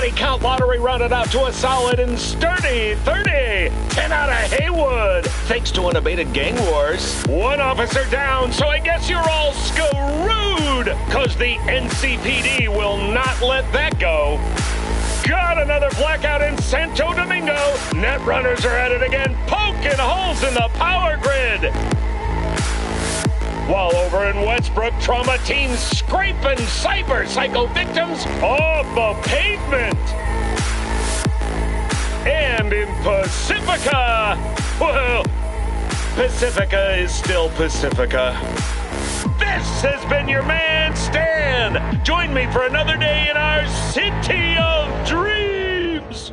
Body count lottery rounded out to a solid and sturdy 30. 10 out of Haywood, thanks to unabated gang wars. One officer down, so I guess you're all screwed, cause the NCPD will not let that go. Got another blackout in Santo Domingo. Netrunners are at it again, poking holes in the power grid. While over in Westbrook, trauma teams scraping cyber psycho victims off the pavement. And in Pacifica, well, Pacifica is still Pacifica. This has been your man, Stan. Join me for another day in our city of dreams.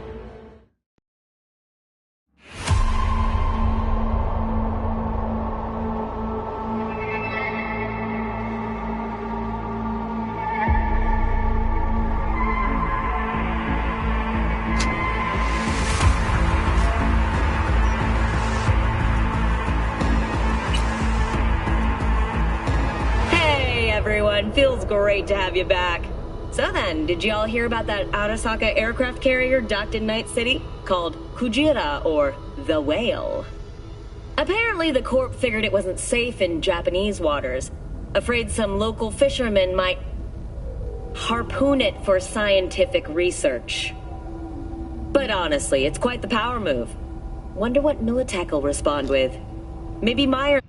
Feels great to have you back. So then, did you all hear about that Arasaka aircraft carrier docked in Night City? Called Kujira, or the Whale. Apparently the Corp figured it wasn't safe in Japanese waters. Afraid some local fishermen might harpoon it for scientific research. But honestly, it's quite the power move. Wonder what Militech will respond with. Maybe Meyer...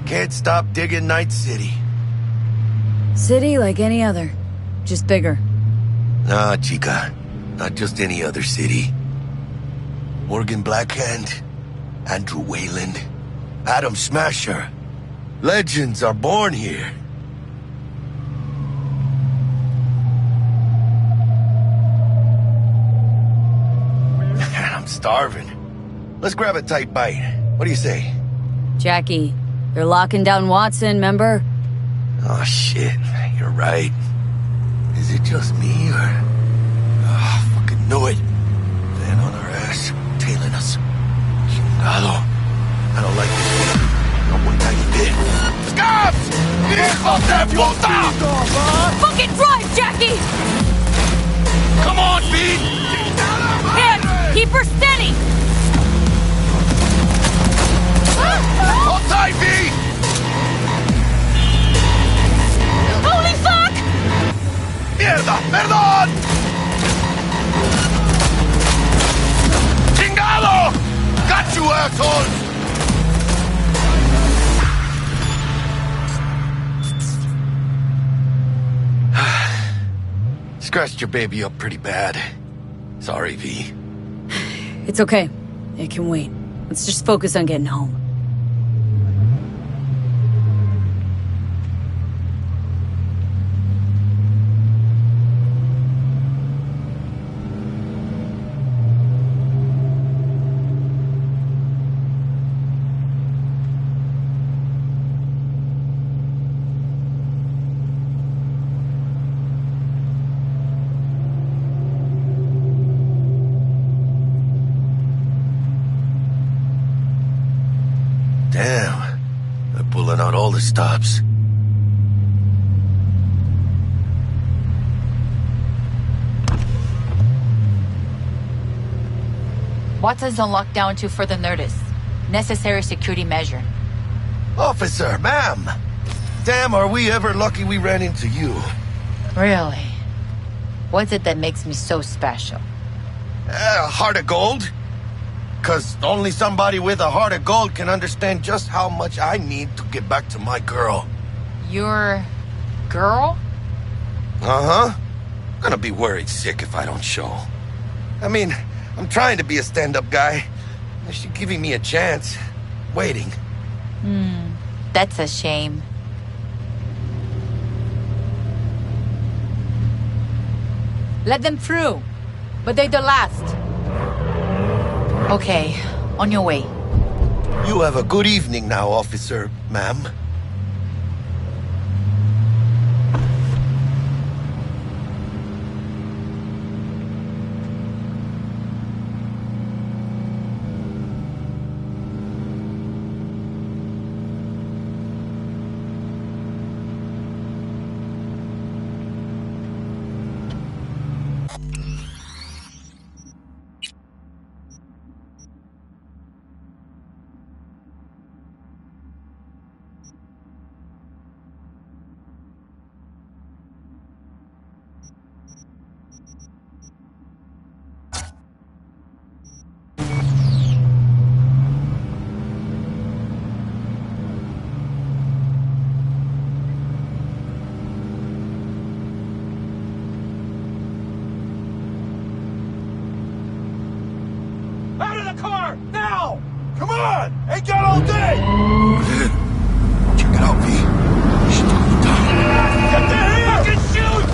Can't stop digging Night City. City like any other, just bigger. Nah, chica. Not just any other city. Morgan Blackhand, Andrew Wayland, Adam Smasher. Legends are born here. Man, I'm starving. Let's grab a tight bite. What do you say? Jackie, they're locking down Watson, remember? Oh, shit. You're right. Is it just me, or... Oh, fucking knew it. Van on our ass, tailing us. Chingado. I don't like this one. Not one tiny bit. Scabs! Hijos de puta! Fucking drive, Jackie! Come on, Pete! Hands! Keep her steady! Hold tight, V! Holy fuck! Mierda! Perdón! Chingado! Got you, assholes! Scratched your baby up pretty bad. Sorry, V. It's okay. It can wait. Let's just focus on getting home. all the stops. Watson's on lockdown to further notice. Necessary security measure. Officer, ma'am! Damn, are we ever lucky we ran into you. Really? What's it that makes me so special? A heart of gold? 'Cause only somebody with a heart of gold can understand just how much I need to get back to my girl. Your... girl? Uh-huh. Gonna be worried sick if I don't show. I mean, I'm trying to be a stand-up guy. She's giving me a chance. Waiting. That's a shame. Let them through. But they're the last. Okay, on your way. You have a good evening now, officer, ma'am. Out of the car! Now! Come on! Ain't got all day! Check it out, V. She's going down. Get the hell! Fucking shoot!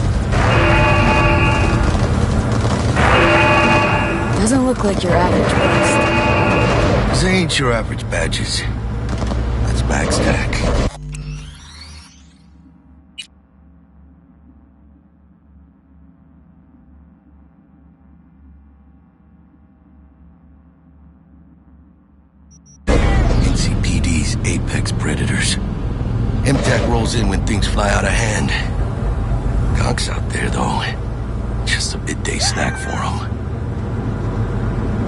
Doesn't look like your average bust. These ain't your average badges. That's max tack. NCPD's apex predators. MTAC rolls in when things fly out of hand. Gonks out there, though. Just a midday snack for them.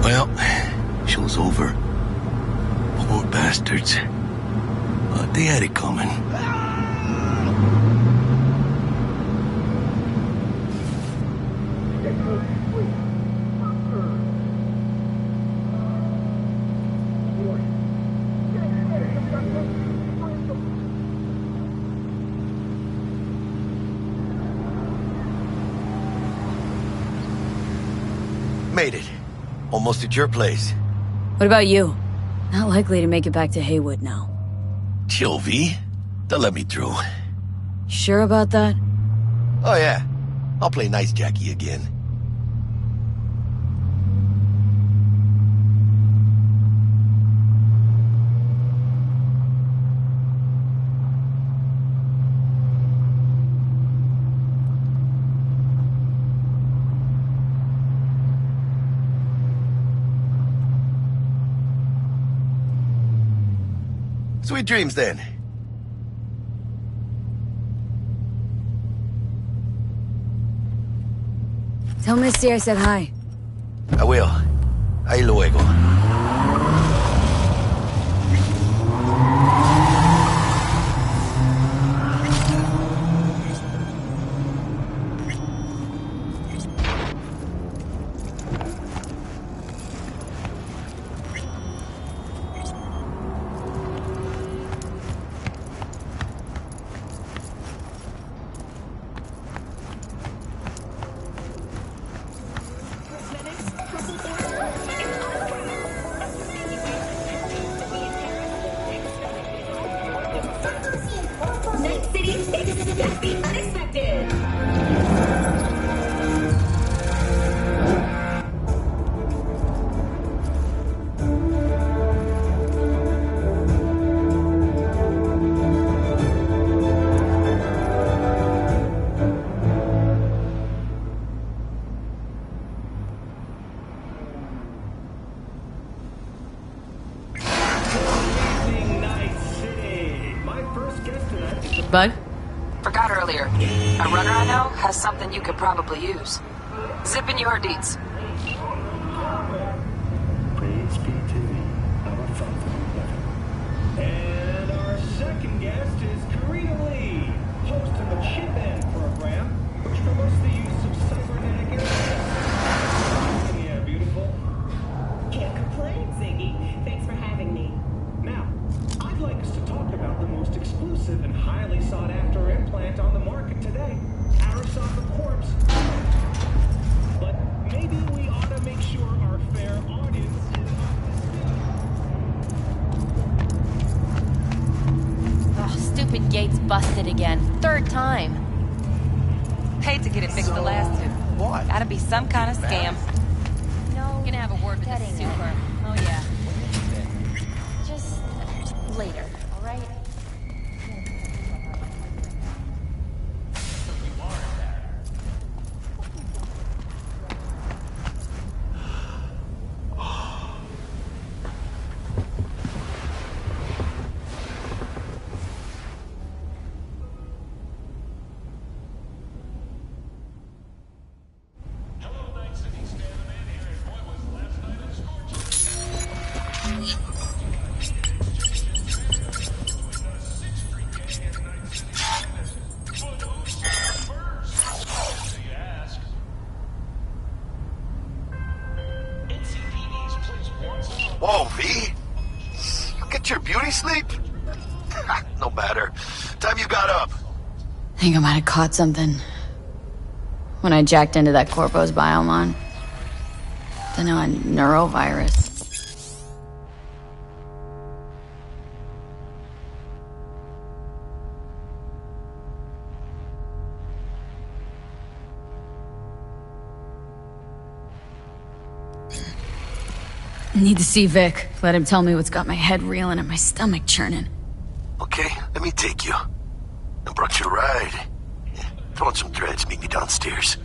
Well, show's over. Poor bastards. But they had it coming. Made it. Almost at your place. What about you? Not likely to make it back to Haywood now. Chill, V. They'll let me through. Sure about that? Oh, yeah. I'll play nice Jackie again. Sweet dreams, then. Tell Misty I said hi. I will. Ahí luego. Bug? Forgot earlier. A runner I know has something you could probably use. Zip in your deets. Praise be to thee, our Father in heaven. And our second guest is Karina Lee, host of the Chip In program, which promotes the use of cybernetic aircraft. Yeah, beautiful. Can't complain, Ziggy. Thanks for having me. Now, I'd like us to talk about the most exclusive and highly sought-after implant on the market today, Arasaka Corpse. But maybe we ought to make sure our fair audience is Oh, stupid gate's busted again. Third time. Hate to get it fixed the last two. What? Gotta be some kind of scam. No. Gonna have a word with the super. Oh, yeah. Just later, all right? Whoa, V? You get your beauty sleep? No matter. Time you got up. I think I might have caught something. When I jacked into that Corpo's biomon. Don't know, a neurovirus. Need to see Vic. Let him tell me what's got my head reeling and my stomach churning. Okay, let me take you. I brought you a ride. Throw on some dreads, meet me downstairs.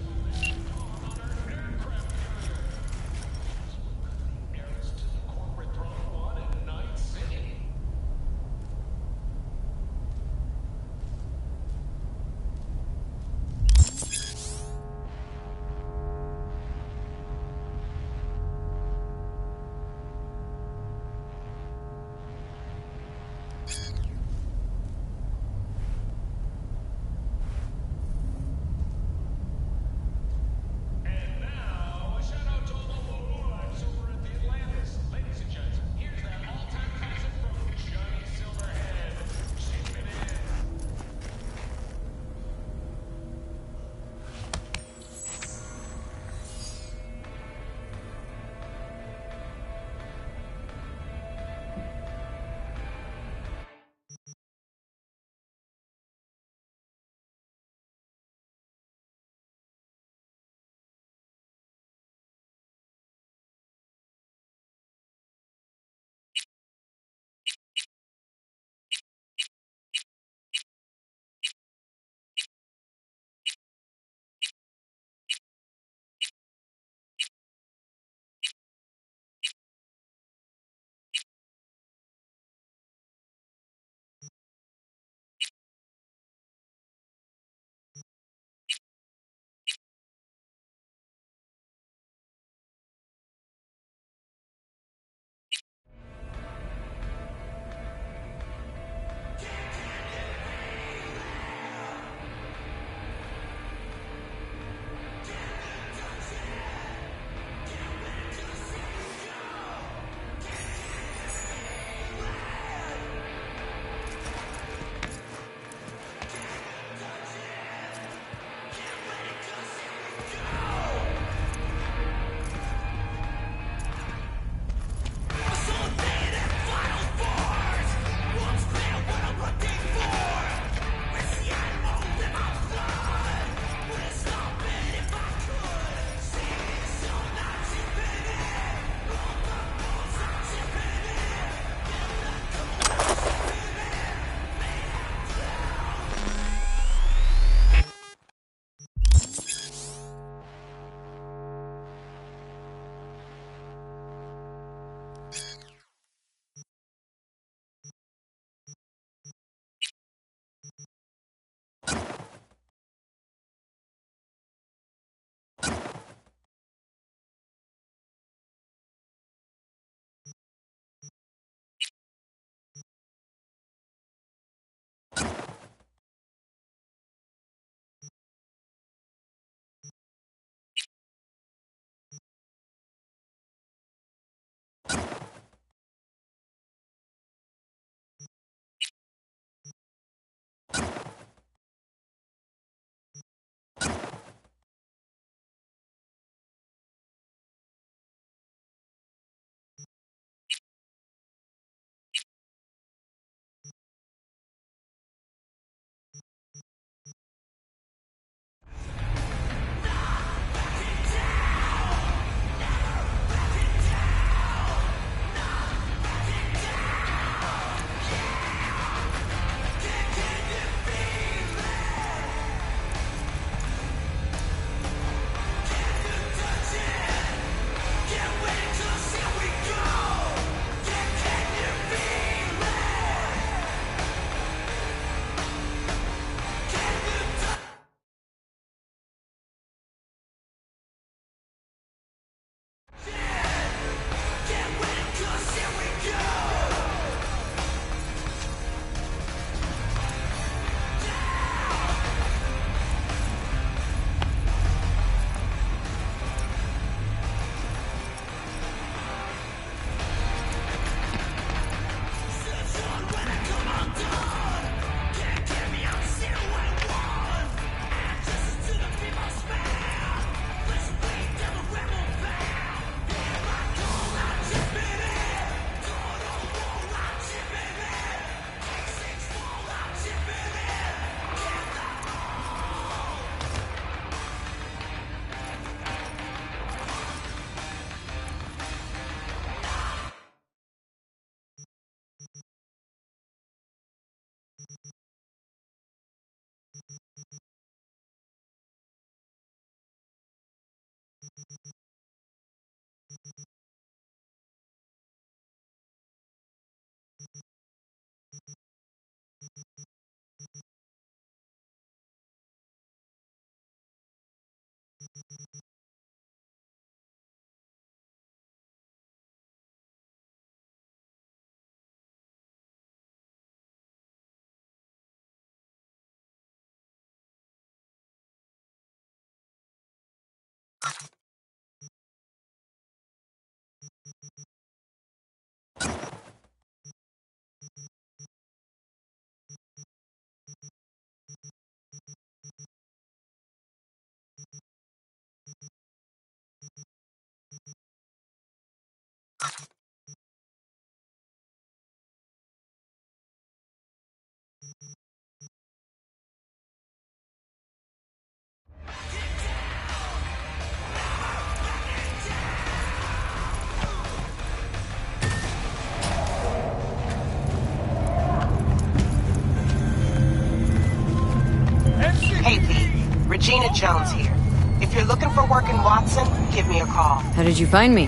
Hey, Pete. Regina Jones here. If you're looking for work in Watson, give me a call. How did you find me?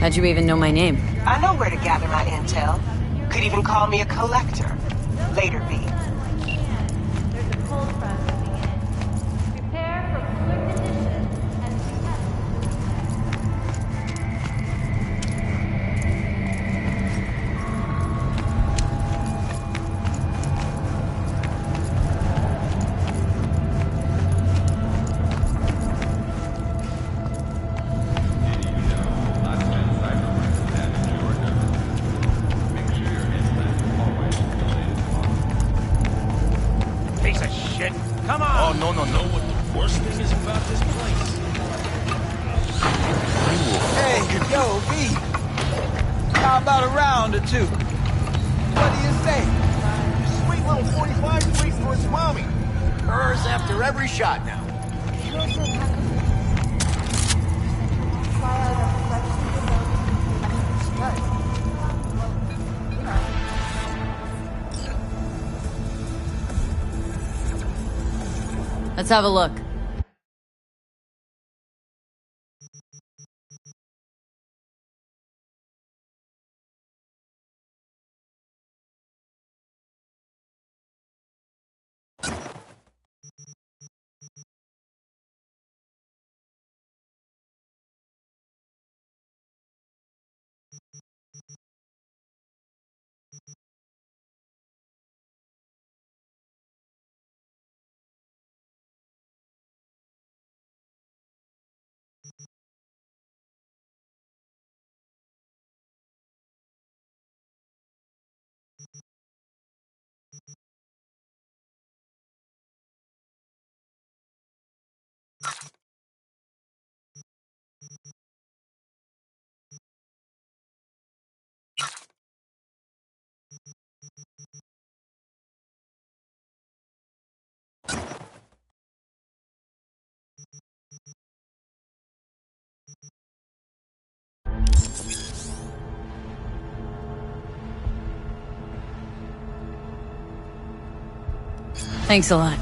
How'd you even know my name? I know where to gather my intel. Could even call me a collector. Later, B. There's a cold front moving in. Prepare for cooler conditions and Piece of shit. Come on. Oh, no. Know what the worst thing is about this place? Hey, yo, V. How about a round or two? What do you say? Sweet little 45 waits for his mommy. Hers after every shot now. Let's have a look. Thanks a lot.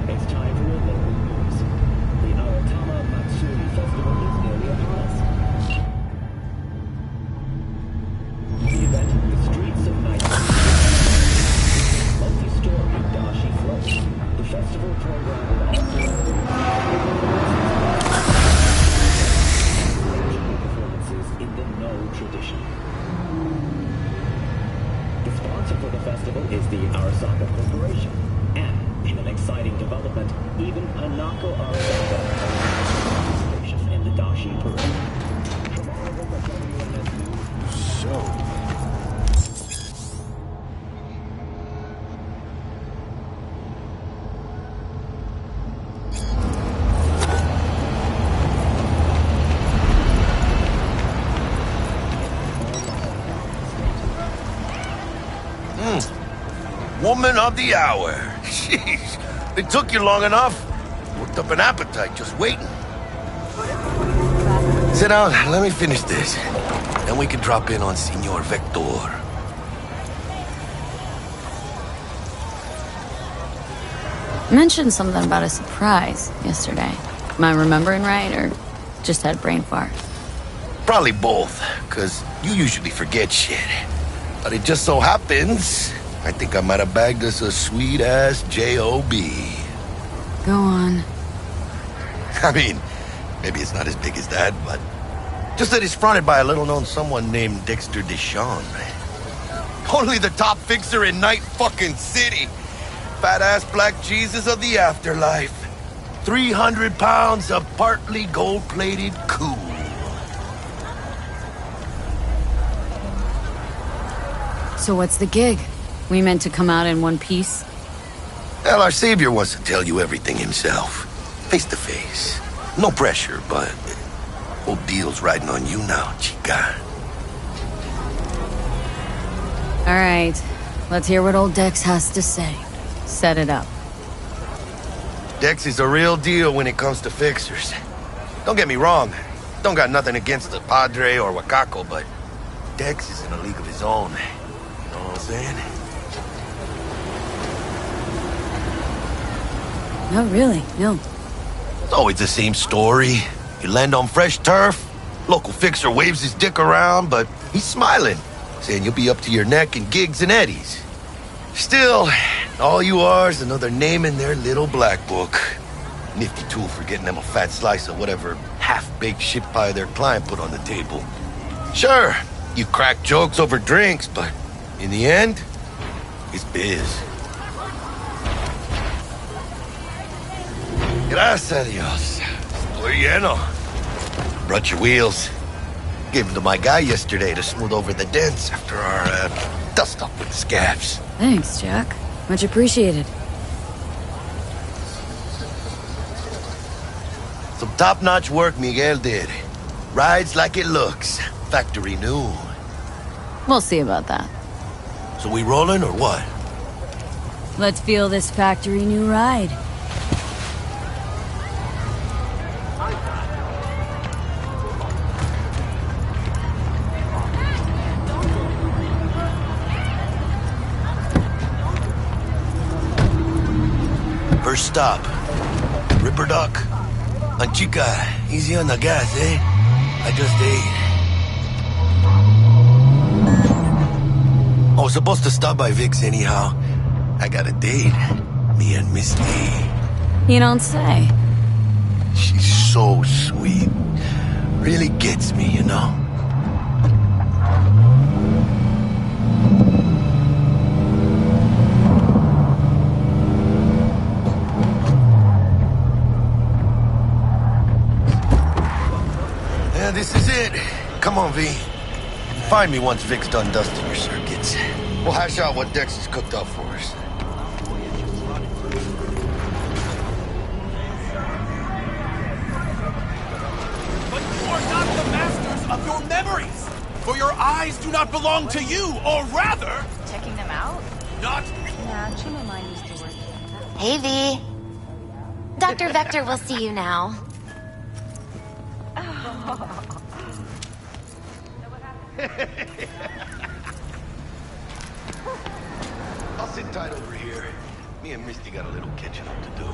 It's time for your local news. The Aratama Matsuri Festival is nearly upon us. The event, the Streets of Night, multi-story dashi floats. The festival program will also include performances in the No tradition. The sponsor for the festival is the Arasaka Corporation. And, in an exciting development, even Hanako Arasaka participation in the Dashi Parade. From all over the WNS News. So, woman of the hour. Jeez, It took you long enough. Worked up an appetite just waiting. Sit down, let me finish this. Then we can drop in on Senor Vector. You mentioned something about a surprise yesterday. Am I remembering right, or just had a brain fart? Probably both, because you usually forget shit. But it just so happens, I think I might have bagged us a sweet-ass J.O.B. Go on. I mean, maybe it's not as big as that, but just that it's fronted by a little-known someone named Dexter DeShawn. Only the top fixer in Night fucking City. Fat-ass black Jesus of the afterlife. 300 pounds of partly gold-plated cool. So what's the gig? We meant to come out in one piece? Well, our savior wants to tell you everything himself. Face to face. No pressure, but whole deal's riding on you now, chica. All right, let's hear what old Dex has to say. Set it up. Dex is a real deal when it comes to fixers. Don't get me wrong. Don't got nothing against the Padre or Wakako, but Dex is in a league of his own. You know what I'm saying? No, really, no. It's always the same story. You land on fresh turf, local fixer waves his dick around, but he's smiling, saying you'll be up to your neck in gigs and eddies. Still, all you are is another name in their little black book. Nifty tool for getting them a fat slice of whatever half-baked shit pie their client put on the table. Sure, you crack jokes over drinks, but in the end, it's biz. Gracias a Dios. Estoy lleno. Brought your wheels. Gave them to my guy yesterday to smooth over the dents after our dust-up with the scabs. Thanks, Jack. Much appreciated. Some top-notch work Miguel did. Rides like it looks. Factory new. We'll see about that. So we rolling or what? Let's feel this factory new ride. First stop, Ripperdoc. And chica, easy on the gas, eh? I just ate. I was supposed to stop by Vic's anyhow. I got a date. Me and Misty. You don't say. She's so sweet. Really gets me, you know? This is it. Come on, V. Find me once Vic's done dusting your circuits. We'll hash out what Dex has cooked up for us. But you are not the masters of your memories! For your eyes do not belong to you, or rather... Checking them out? Not... Yeah, actually my mind used to work. Hey, V. Dr. Vector will see you now. I'll sit tight over here. Me and Misty got a little catching up to do.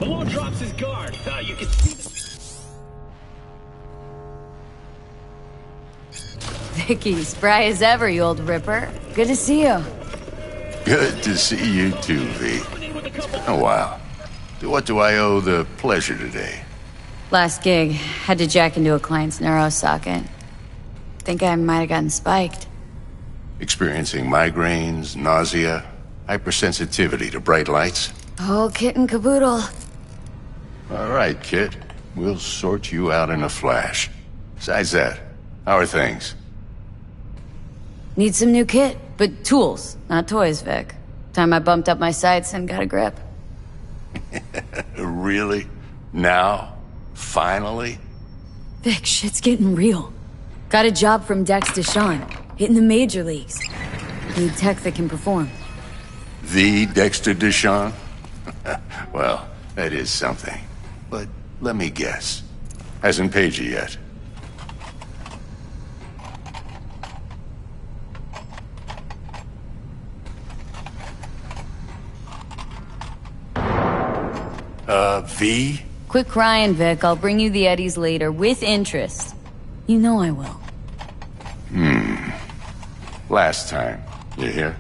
Below drops his guard. You can see the... Vicky, spry as ever, you old ripper. Good to see you. Good to see you too, V. It's been a while. To what do I owe the pleasure today? Last gig, had to jack into a client's neuro socket. Think I might have gotten spiked. Experiencing migraines, nausea, hypersensitivity to bright lights? Whole kit and caboodle. All right, kid. We'll sort you out in a flash. Besides that, how are things? Need some new kit, but tools, not toys, Vic. Time I bumped up my sights and got a grip. Really? Now? Finally? Vic, shit's getting real. Got a job from DeShawn, hitting the major leagues. Need tech that can perform. The Dexter DeShawn? Well, that is something. But let me guess. Hasn't paid you yet. V? Quit crying, Vic. I'll bring you the eddies later, with interest. You know I will. Last time. You hear?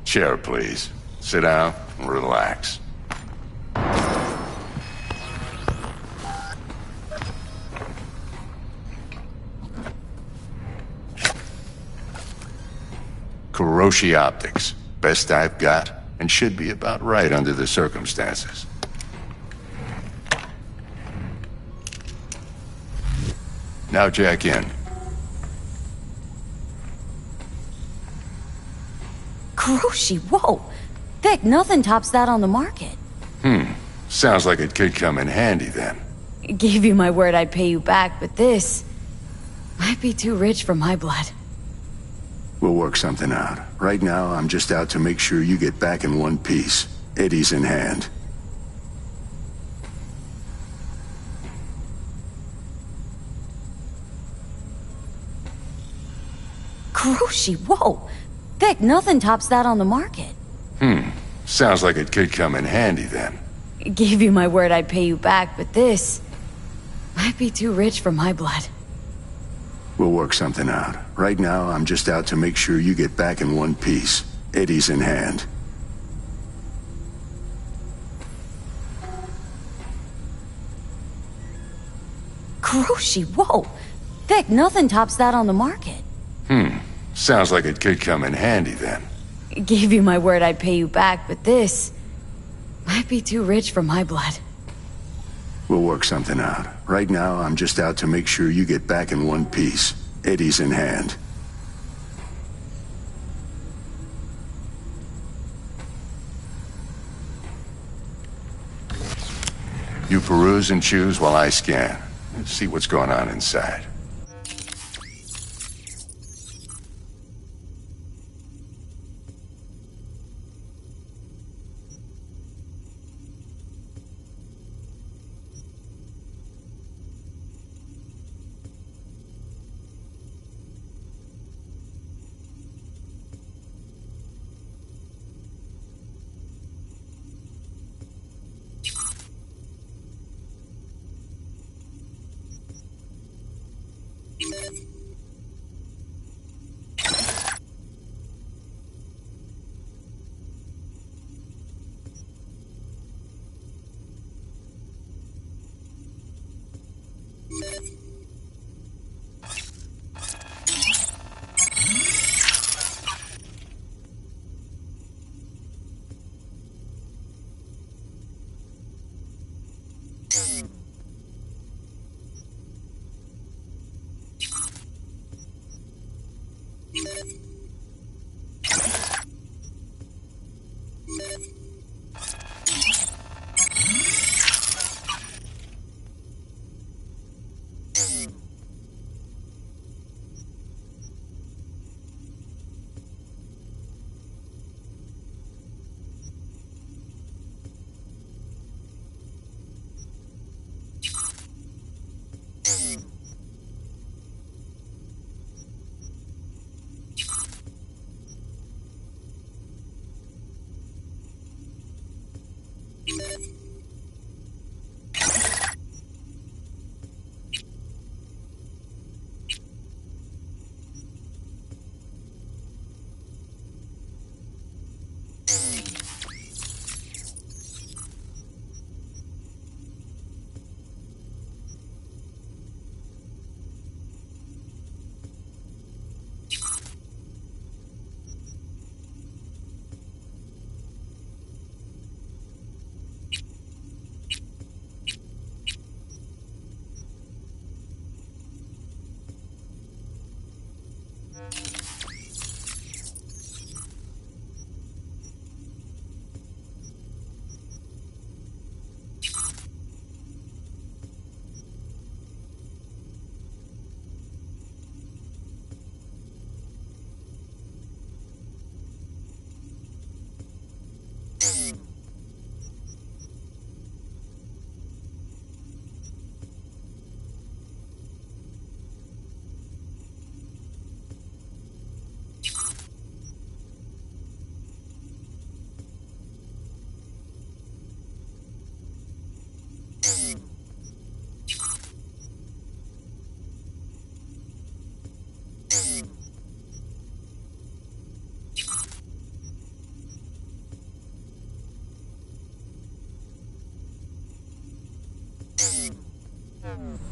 Chair, please. Sit down and relax. Kuroshi Optics. Best I've got, and should be about right under the circumstances. Now jack in. Kuroshi, whoa! Vic, nothing tops that on the market. Sounds like it could come in handy then. Gave you my word I'd pay you back, but this might be too rich for my blood. We'll work something out. Right now, I'm just out to make sure you get back in one piece. Eddie's in hand. Kuroshi, whoa! Vic, nothing tops that on the market. Sounds like it could come in handy then. Gave you my word I'd pay you back, but this might be too rich for my blood. We'll work something out. Right now, I'm just out to make sure you get back in one piece. Eddie's in hand. Kuroshi, whoa! Vic, nothing tops that on the market. Sounds like it could come in handy then. Gave you my word I'd pay you back, but this might be too rich for my blood. We'll work something out. Right now, I'm just out to make sure you get back in one piece. Eddie's in hand. You peruse and choose while I scan. Let's see what's going on inside.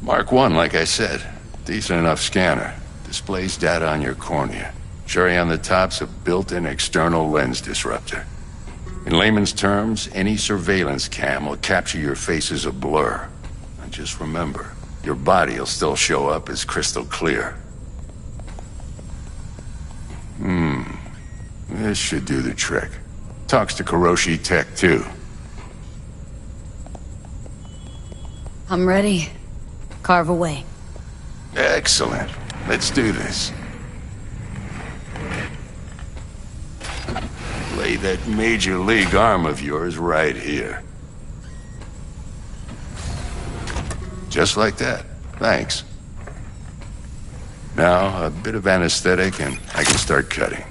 Mark 1, like I said. Decent enough scanner. Displays data on your cornea. Cherry on the top's a built-in external lens disruptor. In layman's terms, any surveillance cam will capture your face as a blur. And just remember, your body will still show up as crystal clear. This should do the trick. Talks to Kuroshi Tech, too. I'm ready. Carve away. Excellent. Let's do this. Lay that major league arm of yours right here. Just like that. Thanks. Now, a bit of anesthetic and I can start cutting.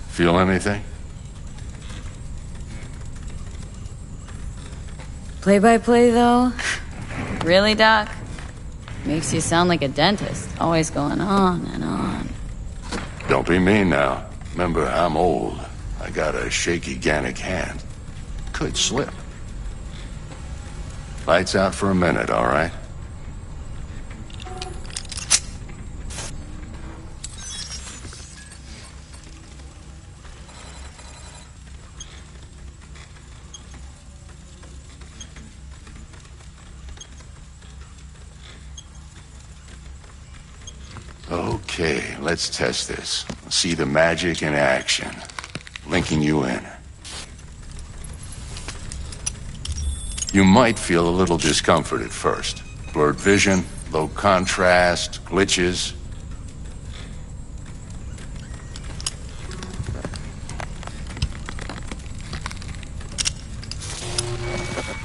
Feel anything? Play-by-play, though? Really, Doc? Makes you sound like a dentist, always going on and on. Don't be mean now. Remember, I'm old. I got a shaky Gannic hand. Could slip. Lights out for a minute, all right? Okay, let's test this. See the magic in action. Linking you in. You might feel a little discomfort at first. Blurred vision, low contrast, glitches.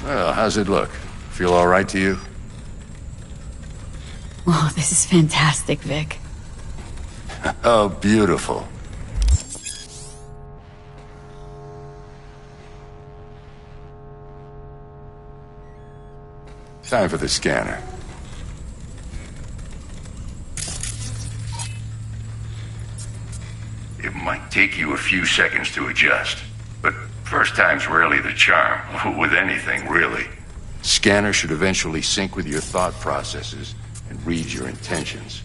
Well, how's it look? Feel all right to you? Oh, this is fantastic, Vic. Oh, beautiful. Time for the scanner. It might take you a few seconds to adjust, but first time's rarely the charm, with anything, really. Scanner should eventually sync with your thought processes and read your intentions.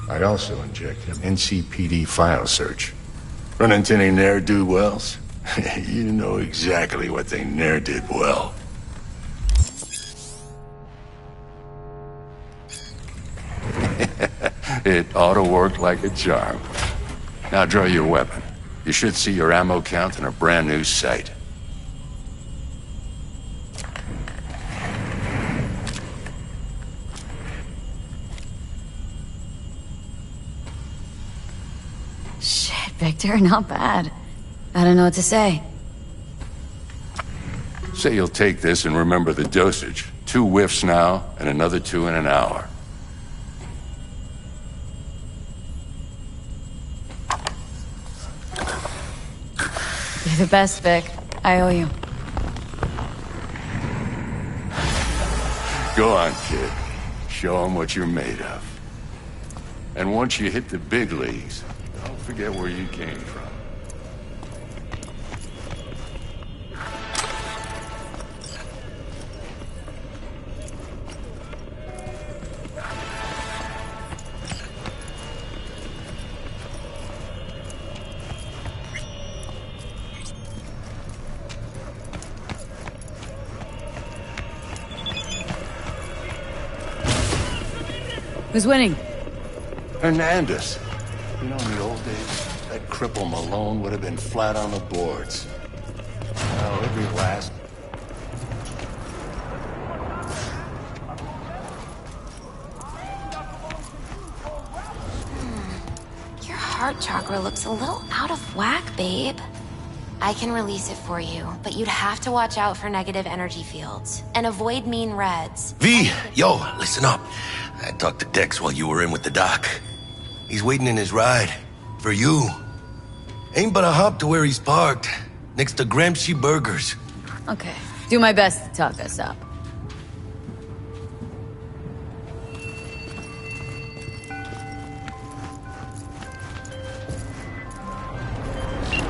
I'd also inject an NCPD file search. Run into any ne'er-do-wells? You know exactly what they ne'er did well. It ought to work like a charm. Now draw your weapon. You should see your ammo count in a brand new sight. Shit, Victor, not bad. I don't know what to say. Say you'll take this and remember the dosage. 2 whiffs now, and another 2 in an hour. You're the best, Vic. I owe you. Go on, kid. Show them what you're made of. And once you hit the big leagues, don't forget where you came from. Who's winning? Hernandez. You know, in the old days, that cripple Malone would have been flat on the boards. Now, every last... Your heart chakra looks a little out of whack, babe. I can release it for you, but you'd have to watch out for negative energy fields and avoid mean reds. V, yo, listen up. I talked to Dex while you were in with the doc. He's waiting in his ride. For you. Ain't but a hop to where he's parked. Next to Gramsci Burgers. Okay. Do my best to talk us up.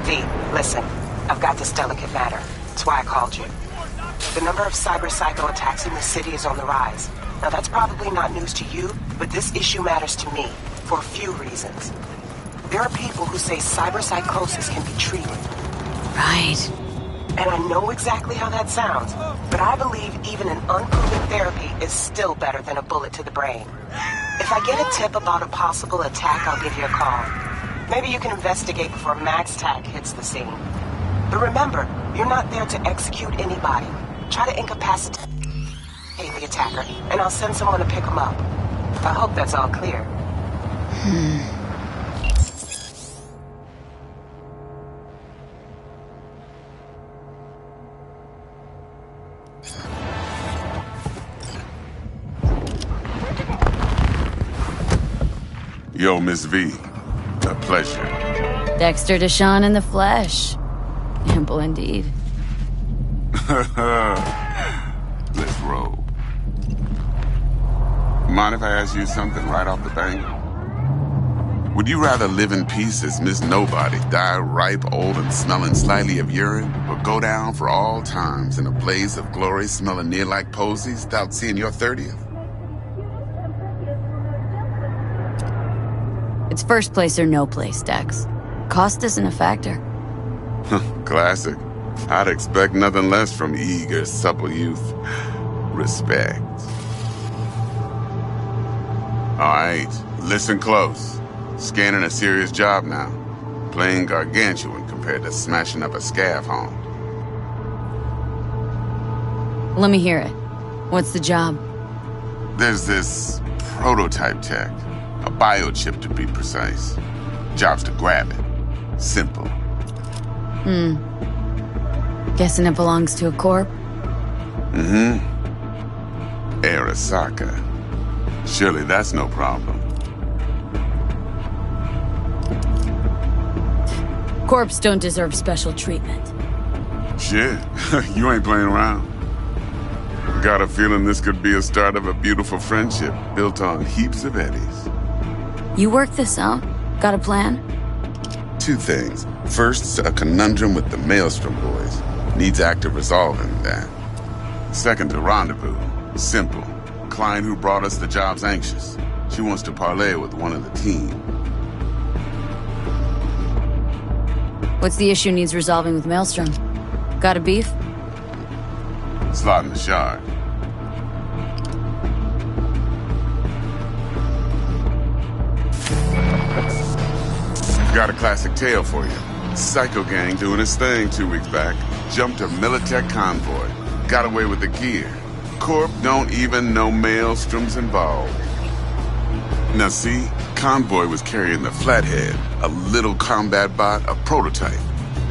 V, listen. I've got this delicate matter. That's why I called you. The number of cyber-psycho attacks in the city is on the rise. Now, that's probably not news to you, but this issue matters to me for a few reasons. There are people who say cyberpsychosis can be treated. Right. And I know exactly how that sounds, but I believe even an unproven therapy is still better than a bullet to the brain. If I get a tip about a possible attack, I'll give you a call. Maybe you can investigate before MaxTac hits the scene. But remember, you're not there to execute anybody. Try to incapacitate the attacker, and I'll send someone to pick him up. I hope that's all clear. Yo, Miss V. A pleasure. Dexter DeShawn in the flesh. Ample indeed. Let's roll. Mind if I ask you something right off the bank? Would you rather live in peace as Miss Nobody, die ripe, old, and smelling slightly of urine, or go down for all times in a blaze of glory smelling near like posies without seeing your 30th? It's first place or no place, Dex. Cost isn't a factor. Classic. I'd expect nothing less from eager, supple youth. Respect. All right, listen close. Scanning a serious job now. Playing gargantuan compared to smashing up a scaffold. Let me hear it. What's the job? There's this prototype tech. A biochip, to be precise. Job's to grab it. Simple. Guessing it belongs to a corp? Arasaka. Surely that's no problem. Corps don't deserve special treatment. Shit, you ain't playing around. Got a feeling this could be a start of a beautiful friendship built on heaps of eddies. You work this out? Got a plan? Two things. First, a conundrum with the Maelstrom boys. Needs active resolving that. Second, a rendezvous. Simple. Client who brought us the job's anxious. She wants to parlay with one of the team. What's the issue needs resolving with Maelstrom? Got a beef? Slot in the shard. Got a classic tale for you. Psycho gang doing his thing 2 weeks back. Jumped a Militech convoy. Got away with the gear. Corp don't even know Maelstrom's involved. Now see, convoy was carrying the Flathead, a little combat bot, a prototype.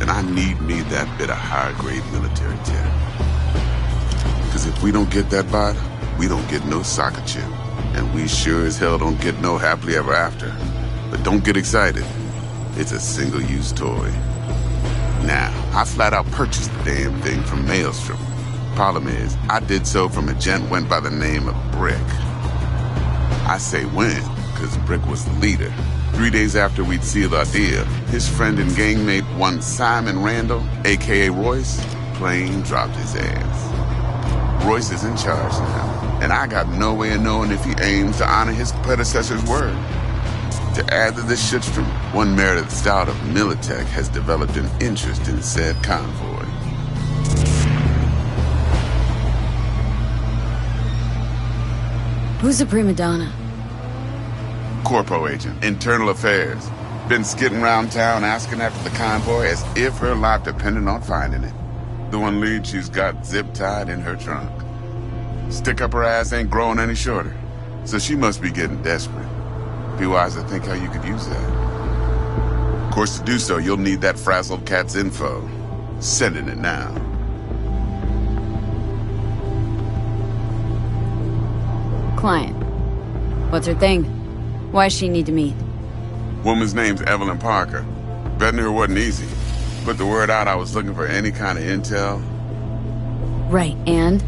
And I need me that bit of high-grade military tech. Because if we don't get that bot, we don't get no soccer chip. And we sure as hell don't get no happily ever after. But don't get excited. It's a single-use toy. Now, I flat out purchased the damn thing from Maelstrom. Problem is, I did so from a gent went by the name of Brick. I say when, because Brick was the leader. 3 days after we'd sealed our deal, his friend and gangmate, one Simon Randall, a.k.a. Royce, plain dropped his ass. Royce is in charge now, and I got no way of knowing if he aims to honor his predecessor's word. To add to this shitstorm, one Meredith Stout of Militech has developed an interest in said convoy. Who's the prima donna? Corpo agent, internal affairs. Been skidding around town asking after the convoy as if her life depended on finding it. The one lead she's got zip-tied in her trunk. Stick up her ass ain't growing any shorter, so she must be getting desperate. Be wise to think how you could use that. Of course, to do so, you'll need that frazzled cat's info. Sending it now. Client. What's her thing? Why does she need to meet? Woman's name's Evelyn Parker. Betting her wasn't easy. Put the word out I was looking for any kind of intel. Right, and?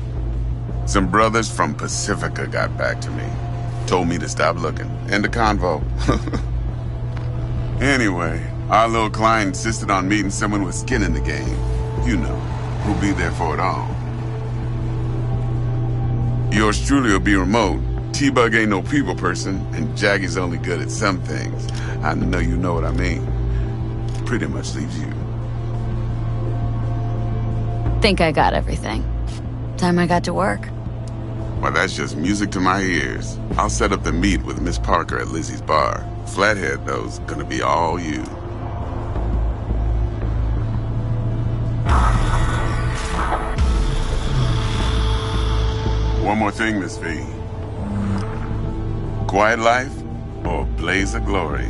Some brothers from Pacifica got back to me. Told me to stop looking. End of convo. Anyway, Our little client insisted on meeting someone with skin in the game. You know, who'll be there for it all. Yours truly will be remote. T-Bug ain't no people person, and Jaggy's only good at some things. I know you know what I mean. Pretty much leaves you. Think I got everything. Time I got to work. Well, that's just music to my ears. I'll set up the meet with Miss Parker at Lizzie's bar. Flathead, though's gonna be all you. One more thing, Miss V. Quiet life or blaze of glory?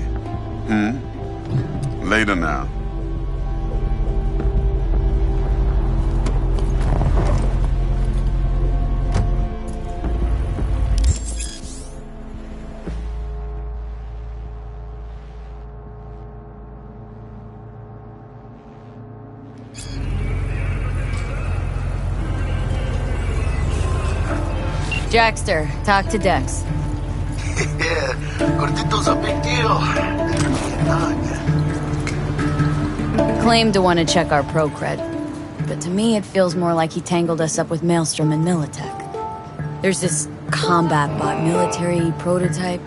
Later now. Dexter, talk to Dex. Yeah, Gordito's a big deal. Claimed to want to check our pro cred, but to me it feels more like he tangled us up with Maelstrom and Militech. There's this combat bot military prototype.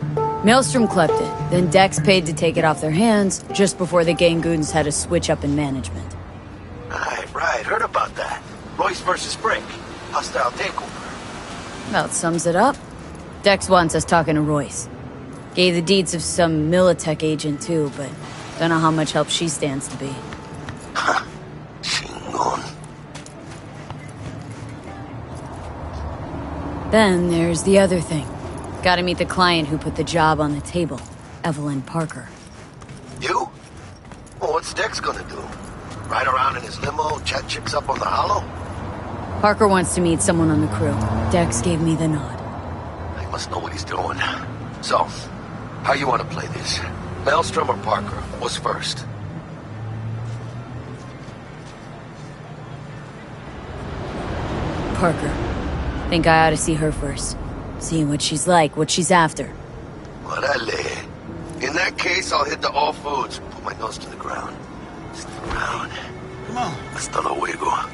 Maelstrom clept it, then Dex paid to take it off their hands just before the Gangoons had a switch up in management. Right, heard about that. Royce versus Brick. Hostile takeover. About sums it up. Dex wants us talking to Royce. Gave the deeds of some Militech agent too, but don't know how much help she stands to be. Then there's the other thing. Gotta meet the client who put the job on the table, Evelyn Parker. You? Well, what's Dex gonna do? Ride around in his limo, chat chicks up on the hollow? Parker wants to meet someone on the crew. Dex gave me the nod. He must know what he's doing. So, how you want to play this? Maelstrom or Parker? What's first? Parker. Think I ought to see her first. See what she's like, what she's after. Orale. In that case, I'll hit the all foods. Put my nose to the ground. Stick around. Come on. Hasta luego.